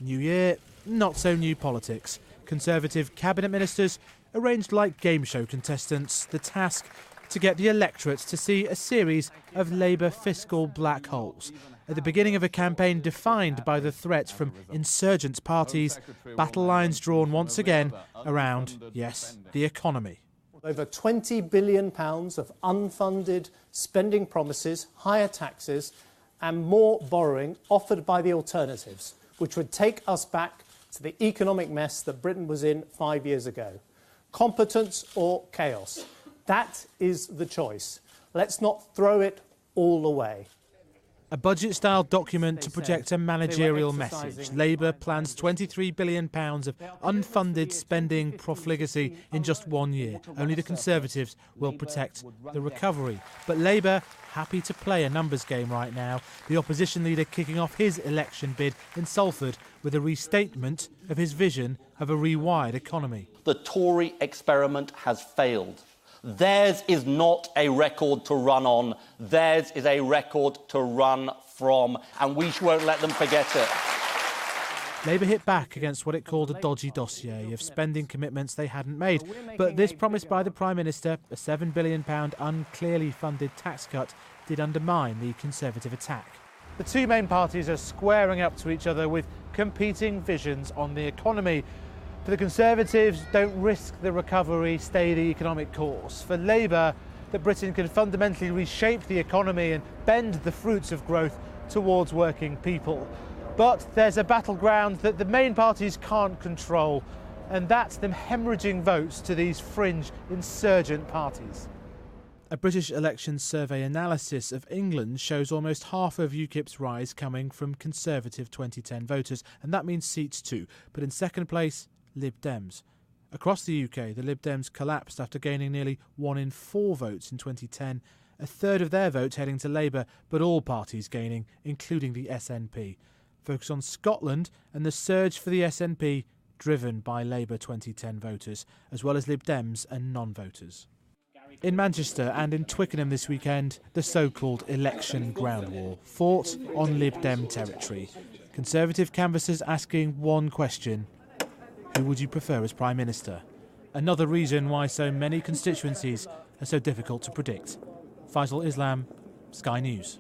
New year, not so new politics. Conservative cabinet ministers arranged like game show contestants, the task to get the electorate to see a series of Labour fiscal black holes. At the beginning of a campaign defined by the threats from insurgent parties, battle lines drawn once again around, yes, the economy. Over £20 billion of unfunded spending promises, higher taxes and more borrowing offered by the alternatives, which would take us back to the economic mess that Britain was in 5 years ago. Competence or chaos? That is the choice. Let's not throw it all away. A budget-style document to project a managerial message. Labour plans £23 billion of unfunded spending profligacy in just 1 year. Only the Conservatives will protect the recovery. But Labour happy to play a numbers game right now. The opposition leader kicking off his election bid in Salford with a restatement of his vision of a rewired economy. The Tory experiment has failed. Theirs is not a record to run on. Theirs is a record to run from, and we won't let them forget it. Labour hit back against what it called a dodgy dossier of spending commitments they hadn't made. But this promise by the Prime Minister, a £7 billion unclearly funded tax cut, did undermine the Conservative attack. The two main parties are squaring up to each other with competing visions on the economy. For the Conservatives, don't risk the recovery, stay the economic course. For Labour, that Britain can fundamentally reshape the economy and bend the fruits of growth towards working people. But there's a battleground that the main parties can't control, and that's them hemorrhaging votes to these fringe insurgent parties. A British election survey analysis of England shows almost half of UKIP's rise coming from Conservative 2010 voters, and that means seats too. But in second place, Lib Dems. Across the UK, the Lib Dems collapsed after gaining nearly 1 in 4 votes in 2010, a third of their votes heading to Labour, but all parties gaining, including the SNP. Focus on Scotland and the surge for the SNP, driven by Labour 2010 voters, as well as Lib Dems and non-voters. In Manchester and in Twickenham this weekend, the so-called election ground war, fought on Lib Dem territory. Conservative canvassers asking one question: who would you prefer as Prime Minister? Another reason why so many constituencies are so difficult to predict. Faisal Islam, Sky News.